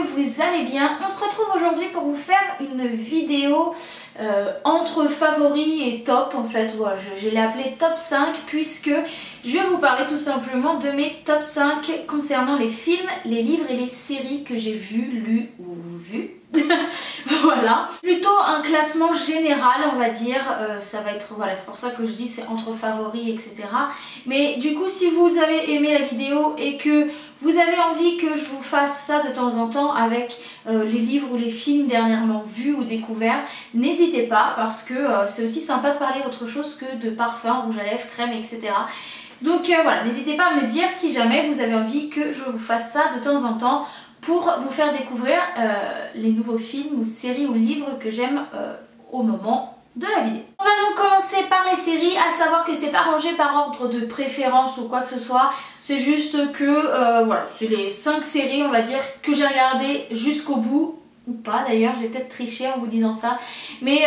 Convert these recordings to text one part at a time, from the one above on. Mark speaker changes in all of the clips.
Speaker 1: vous allez bien. On se retrouve aujourd'hui pour vous faire une vidéo entre favoris et top. En fait, voilà, je l'ai appelé top 5 puisque je vais vous parler tout simplement de mes top 5 concernant les films, les livres et les séries que j'ai vus, lus ou vus. Voilà, plutôt un classement général on va dire, ça va être, voilà, c'est pour ça que je dis c'est entre favoris etc. Mais du coup si vous avez aimé la vidéo et que vous avez envie que je vous fasse ça de temps en temps avec les livres ou les films dernièrement vus ou découverts, n'hésitez pas parce que c'est aussi sympa de parler autre chose que de parfum, rouge à lèvres, crème etc. Donc voilà, n'hésitez pas à me dire si jamais vous avez envie que je vous fasse ça de temps en temps pour vous faire découvrir les nouveaux films ou séries ou livres que j'aime au moment de la vidéo. On va donc commencer par les séries, à savoir que c'est pas rangé par ordre de préférence ou quoi que ce soit, c'est juste que voilà, c'est les 5 séries on va dire que j'ai regardées jusqu'au bout, ou pas d'ailleurs, j'ai peut-être triché en vous disant ça, mais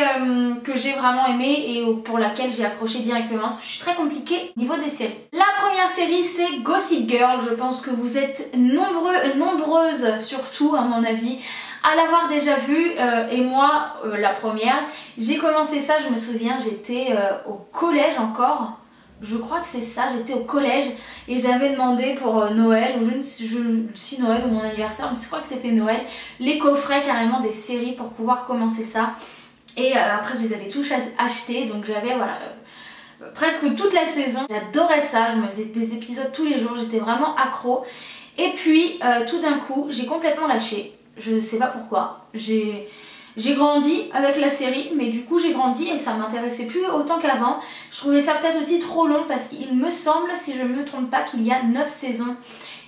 Speaker 1: que j'ai vraiment aimé et pour laquelle j'ai accroché directement parce que je suis très compliquée au niveau des séries. La première série c'est Gossip Girl, je pense que vous êtes nombreuses surtout à mon avis à l'avoir déjà vue et moi la première, j'ai commencé ça, je me souviens, j'étais au collège encore. Je crois que c'est ça, j'étais au collège et j'avais demandé pour Noël, ou si Noël ou mon anniversaire, mais je crois que c'était Noël, les coffrets carrément des séries pour pouvoir commencer ça. Et après je les avais tous achetés, donc j'avais voilà presque toute la saison. J'adorais ça, je me faisais des épisodes tous les jours, j'étais vraiment accro. Et puis tout d'un coup j'ai complètement lâché, je sais pas pourquoi, j'ai grandi avec la série, mais du coup j'ai grandi et ça m'intéressait plus autant qu'avant. Je trouvais ça peut-être aussi trop long parce qu'il me semble, si je ne me trompe pas, qu'il y a 9 saisons.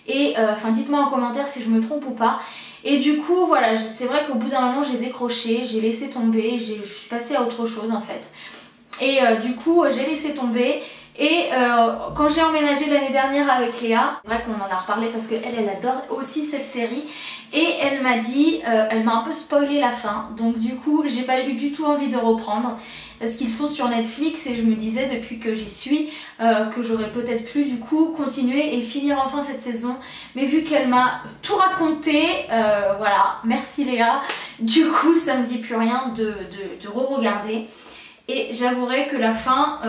Speaker 1: Et enfin dites-moi en commentaire si je me trompe ou pas. Et du coup voilà, c'est vrai qu'au bout d'un moment j'ai décroché, j'ai laissé tomber, je suis passée à autre chose en fait. Et du coup j'ai laissé tomber. Et quand j'ai emménagé l'année dernière avec Léa, c'est vrai qu'on en a reparlé parce qu'elle adore aussi cette série. Et elle m'a dit, elle m'a un peu spoilé la fin. Donc du coup j'ai pas eu du tout envie de reprendre. Parce qu'ils sont sur Netflix et je me disais depuis que j'y suis que j'aurais peut-être pu du coup continuer et finir enfin cette saison. Mais vu qu'elle m'a tout raconté, voilà, merci Léa. Du coup ça me dit plus rien de re-regarder. Et j'avouerai que la fin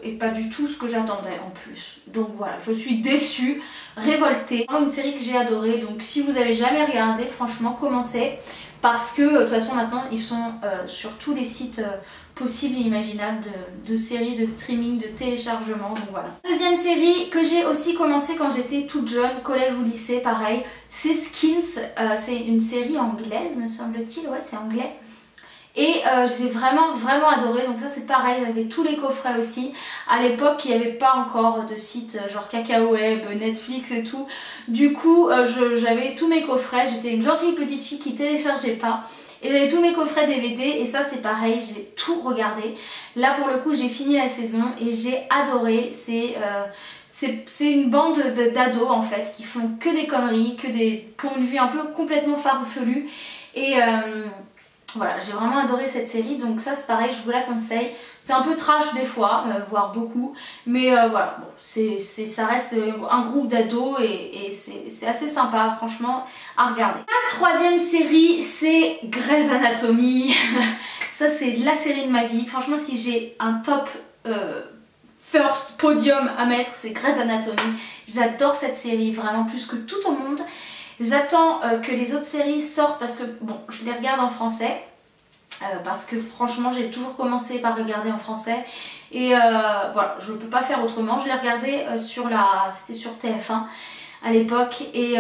Speaker 1: est pas du tout ce que j'attendais en plus. Donc voilà, je suis déçue, révoltée. C'est une série que j'ai adorée, donc si vous avez jamais regardé, franchement commencez. Parce que de toute façon maintenant ils sont sur tous les sites possibles et imaginables de séries, de streaming, de téléchargement, donc voilà. Deuxième série que j'ai aussi commencé quand j'étais toute jeune, collège ou lycée, pareil, c'est Skins. C'est une série anglaise me semble-t-il, ouais c'est anglais. Et j'ai vraiment adoré, donc ça c'est pareil, j'avais tous les coffrets aussi. À l'époque il n'y avait pas encore de sites genre Kakaweb, Netflix et tout. Du coup j'avais tous mes coffrets, j'étais une gentille petite fille qui téléchargeait pas. Et j'avais tous mes coffrets DVD et ça c'est pareil, j'ai tout regardé. Là pour le coup j'ai fini la saison et j'ai adoré, c'est une bande d'ados en fait qui font que des conneries, qui ont une vie un peu complètement farfelue. Et voilà, j'ai vraiment adoré cette série, donc ça c'est pareil, je vous la conseille. C'est un peu trash des fois, voire beaucoup, mais voilà, bon, ça reste un groupe d'ados et c'est assez sympa franchement à regarder. La troisième série c'est Grey's Anatomy. Ça c'est la série de ma vie, franchement si j'ai un top first podium à mettre c'est Grey's Anatomy. J'adore cette série vraiment plus que tout au monde. J'attends que les autres séries sortent parce que bon, je les regarde en français. Parce que franchement j'ai toujours commencé par regarder en français. Et voilà, je ne peux pas faire autrement. Je l'ai regardé c'était sur TF1 à l'époque. Et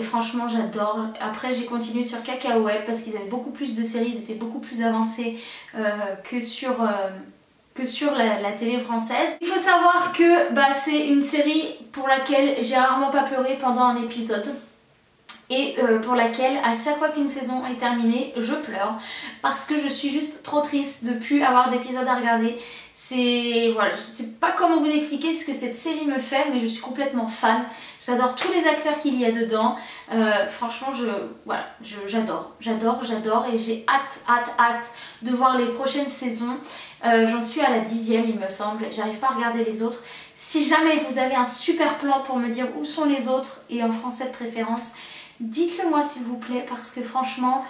Speaker 1: franchement j'adore. Après j'ai continué sur Kakaweb parce qu'ils avaient beaucoup plus de séries. Ils étaient beaucoup plus avancés que sur la télé française. Il faut savoir que c'est une série pour laquelle j'ai rarement pas pleuré pendant un épisode. Et pour laquelle à chaque fois qu'une saison est terminée je pleure parce que je suis juste trop triste de plus avoir d'épisodes à regarder. Voilà, je sais pas comment vous expliquer ce que cette série me fait, mais je suis complètement fan. J'adore tous les acteurs qu'il y a dedans. Franchement j'adore et j'ai hâte de voir les prochaines saisons. J'en suis à la 10e il me semble, j'arrive pas à regarder les autres. Si jamais vous avez un super plan pour me dire où sont les autres et en français de préférence, dites-le moi s'il vous plaît parce que franchement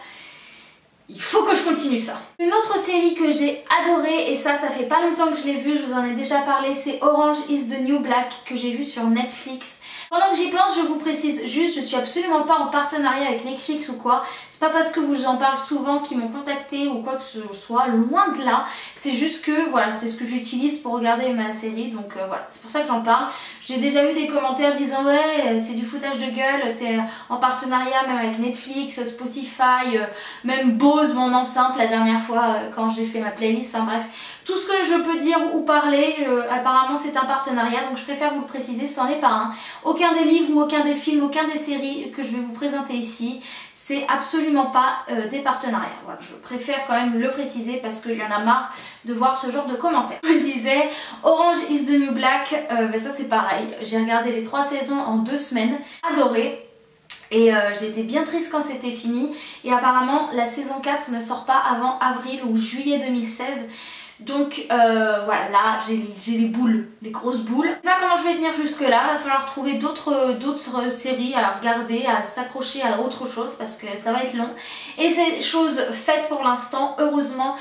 Speaker 1: il faut que je continue ça. Une autre série que j'ai adorée, et ça fait pas longtemps que je l'ai vue, je vous en ai déjà parlé, c'est Orange is the New Black que j'ai vu sur Netflix. Pendant que j'y pense, je vous précise juste, je suis absolument pas en partenariat avec Netflix ou quoi. C'est pas parce que vous en parle souvent qu'ils m'ont contacté ou quoi que ce soit, loin de là. C'est juste que voilà, c'est ce que j'utilise pour regarder ma série, donc voilà, c'est pour ça que j'en parle. J'ai déjà eu des commentaires disant ouais, c'est du foutage de gueule, t'es en partenariat même avec Netflix, Spotify, même Bose, mon enceinte la dernière fois quand j'ai fait ma playlist, hein, bref. Tout ce que je peux dire ou parler, apparemment c'est un partenariat, donc je préfère vous le préciser, ce n'en est pas un. Aucun des livres ou aucun des films, aucun des séries que je vais vous présenter ici, c'est absolument pas des partenariats. Voilà, je préfère quand même le préciser parce que j'en ai marre de voir ce genre de commentaires. Je me disais, Orange is the New Black, ça c'est pareil, j'ai regardé les 3 saisons en 2 semaines, adoré. Et j'étais bien triste quand c'était fini. Et apparemment la saison 4 ne sort pas avant avril ou juillet 2016. Donc voilà, là j'ai les boules, les grosses boules. Je sais pas comment je vais tenir jusque là, il va falloir trouver d'autres séries à regarder, à s'accrocher à autre chose parce que ça va être long. Et c'est chose faite pour l'instant, heureusement.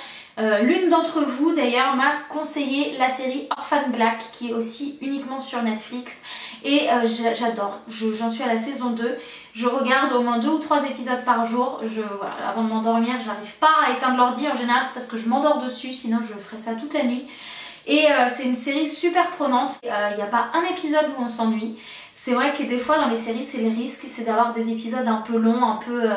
Speaker 1: L'une d'entre vous d'ailleurs m'a conseillé la série Orphan Black qui est aussi uniquement sur Netflix et j'adore, j'en suis à la saison 2, je regarde au moins 2 ou 3 épisodes par jour, voilà, avant de m'endormir j'arrive pas à éteindre l'ordi, en général c'est parce que je m'endors dessus, sinon je ferais ça toute la nuit. Et c'est une série super prenante, il n'y a pas un épisode où on s'ennuie. C'est vrai que des fois dans les séries c'est le risque, c'est d'avoir des épisodes un peu longs, un peu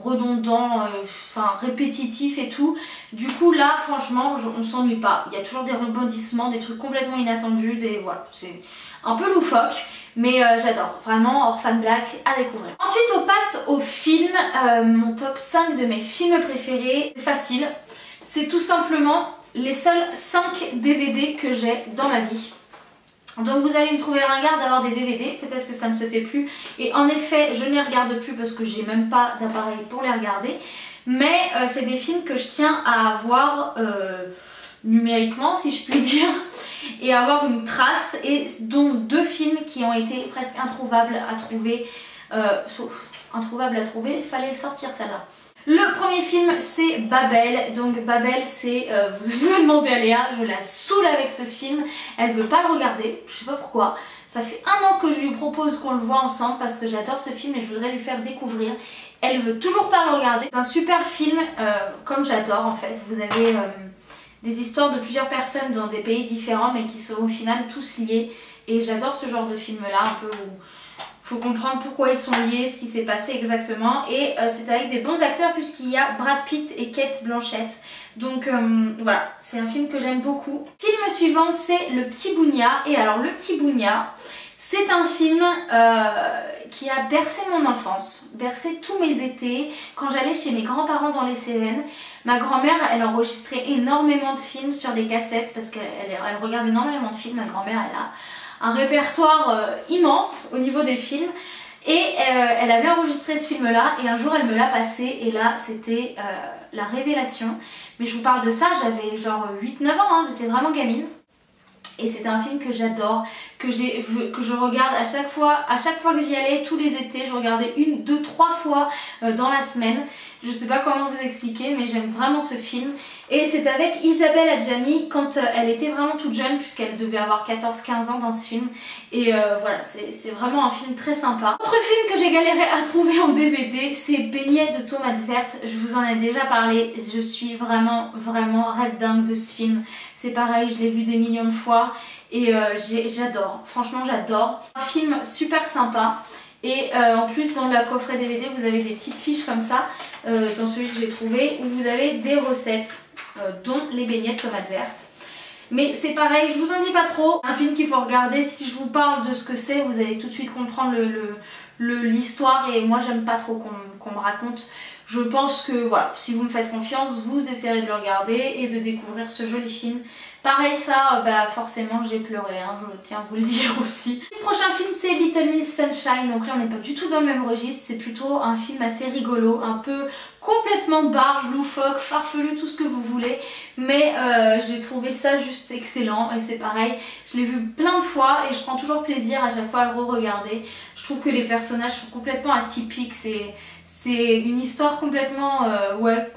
Speaker 1: redondants, enfin répétitifs et tout. Du coup là franchement on s'ennuie pas, il y a toujours des rebondissements, des trucs complètement inattendus, voilà, c'est un peu loufoque. Mais j'adore, vraiment Orphan Black à découvrir. Ensuite on passe au film, mon top 5 de mes films préférés. C'est facile, c'est tout simplement les seuls 5 DVD que j'ai dans ma vie. Donc vous allez me trouver ringard d'avoir des DVD, peut-être que ça ne se fait plus. Et en effet, je ne les regarde plus parce que j'ai même pas d'appareil pour les regarder. Mais c'est des films que je tiens à avoir numériquement, si je puis dire, et avoir une trace, et dont 2 films qui ont été presque introuvables à trouver. Introuvables à trouver, fallait le sortir celle-là. Le premier film c'est Babel, donc Babel c'est, vous me demandez à Léa, je la saoule avec ce film, elle veut pas le regarder, je sais pas pourquoi, ça fait 1 an que je lui propose qu'on le voit ensemble parce que j'adore ce film et je voudrais lui faire découvrir, elle veut toujours pas le regarder. C'est un super film, comme j'adore en fait, vous avez des histoires de plusieurs personnes dans des pays différents mais qui sont au final tous liés et j'adore ce genre de film là, un peu où faut comprendre pourquoi ils sont liés, ce qui s'est passé exactement. Et c'est avec des bons acteurs puisqu'il y a Brad Pitt et Cate Blanchett. Donc voilà, c'est un film que j'aime beaucoup. Film suivant c'est Le Petit Bougna. Et alors Le Petit Bougna, c'est un film qui a bercé mon enfance, bercé tous mes étés. Quand j'allais chez mes grands-parents dans les Cévennes, ma grand-mère elle enregistrait énormément de films sur des cassettes parce qu'elle regarde énormément de films. Ma grand-mère elle a un répertoire immense au niveau des films et elle avait enregistré ce film là et un jour elle me l'a passé et là c'était la révélation. Mais je vous parle de ça, j'avais genre 8-9 ans, hein, j'étais vraiment gamine. Et c'était un film que j'adore, que je regarde à chaque fois que j'y allais, tous les étés, je regardais 1, 2, 3 fois dans la semaine. Je sais pas comment vous expliquer, mais j'aime vraiment ce film. Et c'est avec Isabelle Adjani quand elle était vraiment toute jeune, puisqu'elle devait avoir 14-15 ans dans ce film. Et voilà, c'est vraiment un film très sympa. Autre film que j'ai galéré à trouver en DVD, c'est Beignets de tomates vertes. Je vous en ai déjà parlé, je suis vraiment red dingue de ce film. C'est pareil, je l'ai vu des millions de fois et j'adore, franchement j'adore. Un film super sympa et en plus dans le coffret DVD vous avez des petites fiches comme ça, dans celui que j'ai trouvé, où vous avez des recettes, dont les beignets de tomates vertes. Mais c'est pareil, je vous en dis pas trop, un film qu'il faut regarder, si je vous parle de ce que c'est, vous allez tout de suite comprendre l'histoire et moi j'aime pas trop qu'on me raconte. Je pense que voilà, si vous me faites confiance, vous essayerez de le regarder et de découvrir ce joli film Pareil ça, bah forcément j'ai pleuré, hein, je tiens à vous le dire aussi. Le prochain film c'est Little Miss Sunshine, donc là on n'est pas du tout dans le même registre, c'est plutôt un film assez rigolo, un peu complètement barge, loufoque, farfelu, tout ce que vous voulez, mais j'ai trouvé ça juste excellent et c'est pareil, je l'ai vu plein de fois et je prends toujours plaisir à chaque fois à le re-regarder. Je trouve que les personnages sont complètement atypiques, c'est une histoire complètement,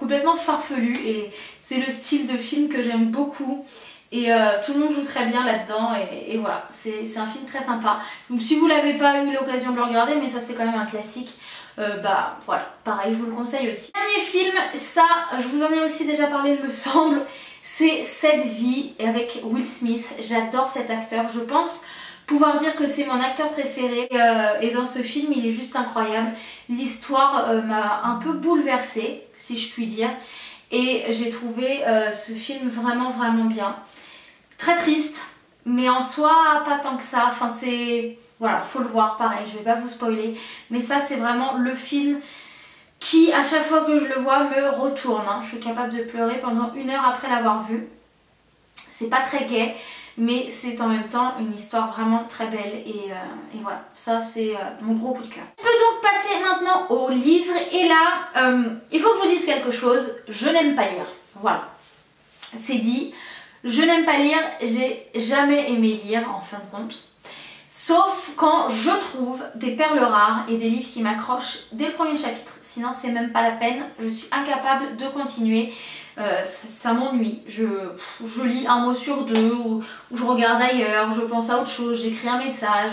Speaker 1: complètement farfelue et c'est le style de film que j'aime beaucoup. Et tout le monde joue très bien là-dedans et voilà, c'est un film très sympa. Donc si vous l'avez pas eu l'occasion de le regarder, mais ça c'est quand même un classique, bah voilà, pareil, je vous le conseille aussi. Dernier film, ça je vous en ai aussi déjà parlé il me semble, c'est Cette vie avec Will Smith. J'adore cet acteur, je pense pouvoir dire que c'est mon acteur préféré et dans ce film il est juste incroyable. L'histoire m'a un peu bouleversée si je puis dire et j'ai trouvé ce film vraiment bien. Très triste mais en soi pas tant que ça, enfin c'est... Voilà, faut le voir pareil, je vais pas vous spoiler mais ça c'est vraiment le film qui à chaque fois que je le vois me retourne, hein. Je suis capable de pleurer pendant 1 heure après l'avoir vu. C'est pas très gai mais c'est en même temps une histoire vraiment très belle et voilà, ça c'est mon gros coup de cœur. On peut donc passer maintenant au livre et là, il faut que je vous dise quelque chose, je n'aime pas lire, voilà, c'est dit, je n'aime pas lire, j'ai jamais aimé lire en fin de compte, sauf quand je trouve des perles rares et des livres qui m'accrochent dès le premier chapitre, sinon c'est même pas la peine, je suis incapable de continuer. Ça m'ennuie, je lis un mot sur 2 ou je regarde ailleurs, je pense à autre chose, j'écris un message,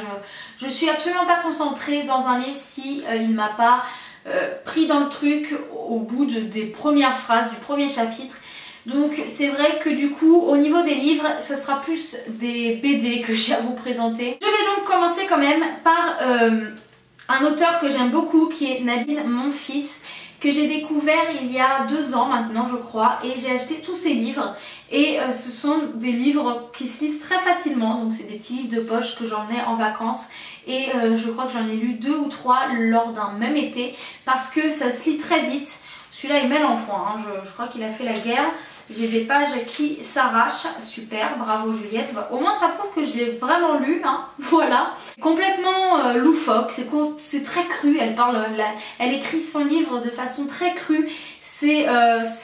Speaker 1: je suis absolument pas concentrée dans un livre si il m'a pas pris dans le truc au bout des premières phrases du premier chapitre. Donc c'est vrai que du coup au niveau des livres ça sera plus des BD que j'ai à vous présenter. Je vais donc commencer quand même par un auteur que j'aime beaucoup qui est Nadine Monfils, que j'ai découvert il y a 2 ans maintenant je crois et j'ai acheté tous ses livres et ce sont des livres qui se lisent très facilement, donc c'est des petits livres de poche que j'emmenais en vacances et je crois que j'en ai lu 2 ou 3 lors d'un même été parce que ça se lit très vite. Celui-là il mêle en point, hein. Je crois qu'il a fait la guerre. J'ai des pages qui s'arrachent, super, bravo Juliette. Bah, au moins ça prouve que je l'ai vraiment lu, hein. Voilà. Complètement loufoque, c'est très cru, elle écrit son livre de façon très crue, c'est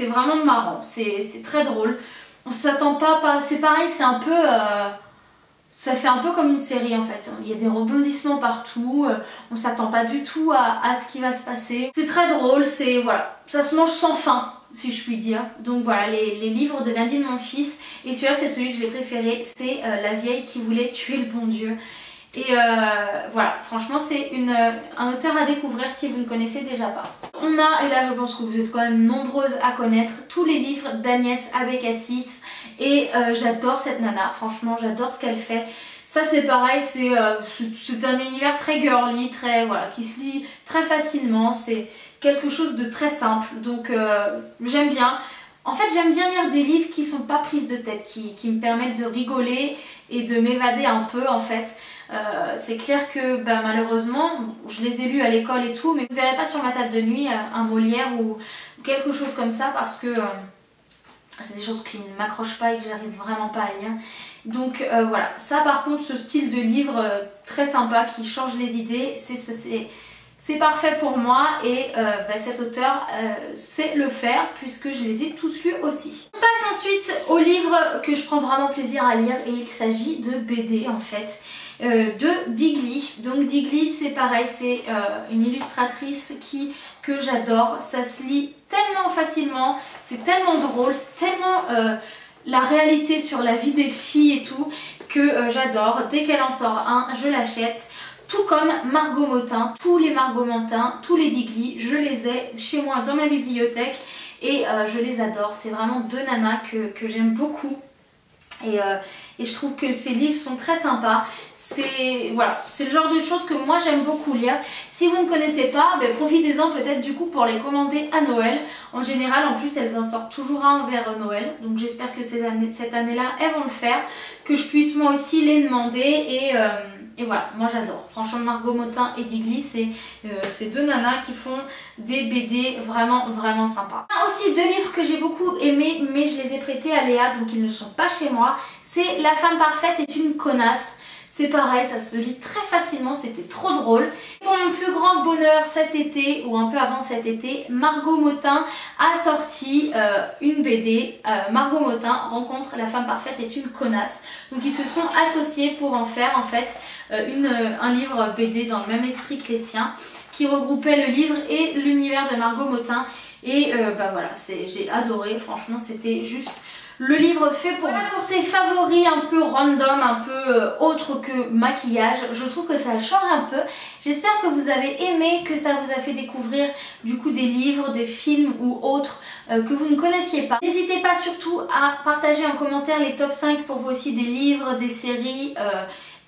Speaker 1: vraiment marrant, c'est très drôle. On s'attend pas, c'est pareil, c'est un peu... ça fait un peu comme une série en fait, il y a des rebondissements partout, on s'attend pas du tout à ce qui va se passer. C'est très drôle, c'est voilà, ça se mange sans fin si je puis dire. Donc voilà les livres de Nadine Monfils et celui-là c'est celui que j'ai préféré, c'est La vieille qui voulait tuer le bon Dieu. Et voilà, franchement c'est un auteur à découvrir si vous ne connaissez déjà pas. On a, et là je pense que vous êtes quand même nombreuses à connaître, tous les livres d'Agnès Abécassis et j'adore cette nana, franchement j'adore ce qu'elle fait. Ça c'est pareil, c'est un univers très girly, très, voilà, qui se lit très facilement, c'est quelque chose de très simple, donc j'aime bien. En fait j'aime bien lire des livres qui sont pas prises de tête, qui me permettent de rigoler et de m'évader un peu en fait. C'est clair que bah, malheureusement, je les ai lus à l'école et tout, mais vous ne verrez pas sur ma table de nuit un Molière ou quelque chose comme ça parce que c'est des choses qui ne m'accrochent pas et que j'arrive vraiment pas à lire. Donc voilà, ça par contre, ce style de livre très sympa qui change les idées, c'est parfait pour moi et bah, cet auteur sait le faire puisque je les ai tous lus aussi. On passe ensuite au livre que je prends vraiment plaisir à lire et il s'agit de BD en fait. De Digli. Donc Digli c'est pareil, c'est une illustratrice que j'adore, ça se lit tellement facilement, c'est tellement drôle, c'est tellement la réalité sur la vie des filles et tout que j'adore. Dès qu'elle en sort un, je l'achète. Tout comme Margot Motin, tous les Margot Motin, tous les Digli, je les ai chez moi dans ma bibliothèque et je les adore. C'est vraiment 2 nanas que j'aime beaucoup. Et je trouve que ces livres sont très sympas. Voilà, c'est le genre de choses que moi j'aime beaucoup lire. Si vous ne connaissez pas, ben, profitez-en peut-être du coup pour les commander à Noël. En général, en plus, elles en sortent toujours un vers Noël. Donc j'espère que cette année-là, elles vont le faire. Que je puisse moi aussi les demander et voilà, moi j'adore. Franchement, Margot Motin et Digli, c'est deux nanas qui font des BD vraiment vraiment sympas. Il y a aussi deux livres que j'ai beaucoup aimés, mais je les ai prêtés à Léa, donc ils ne sont pas chez moi. C'est La femme parfaite est une connasse. C'est pareil, ça se lit très facilement, c'était trop drôle. Pour mon plus grand bonheur cet été, ou un peu avant cet été, Margot Motin a sorti une BD. Margot Motin rencontre La femme parfaite est une connasse. Donc ils se sont associés pour en faire en fait un livre BD dans le même esprit que les siens, qui regroupait le livre et l'univers de Margot Motin. Et bah voilà, j'ai adoré, franchement c'était juste le livre fait pour moi. Pour ces favoris un peu random, un peu autres que maquillage, je trouve que ça change un peu. J'espère que vous avez aimé, que ça vous a fait découvrir du coup des livres, des films ou autres que vous ne connaissiez pas. N'hésitez pas surtout à partager en commentaire les top 5 pour vous aussi des livres, des séries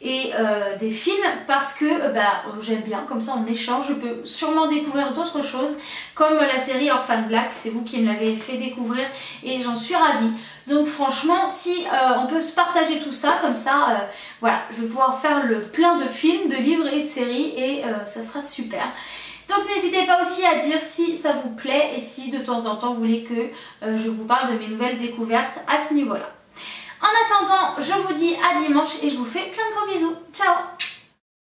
Speaker 1: et des films, parce que j'aime bien, comme ça on échange, je peux sûrement découvrir d'autres choses comme la série Orphan Black, c'est vous qui me l'avez fait découvrir et j'en suis ravie. Donc franchement, si on peut se partager tout ça comme ça, voilà, je vais pouvoir faire le plein de films, de livres et de séries et ça sera super. Donc n'hésitez pas aussi à dire si ça vous plaît et si de temps en temps vous voulez que je vous parle de mes nouvelles découvertes à ce niveau-là. En attendant, je vous dis à dimanche et je vous fais plein de gros bisous. Ciao!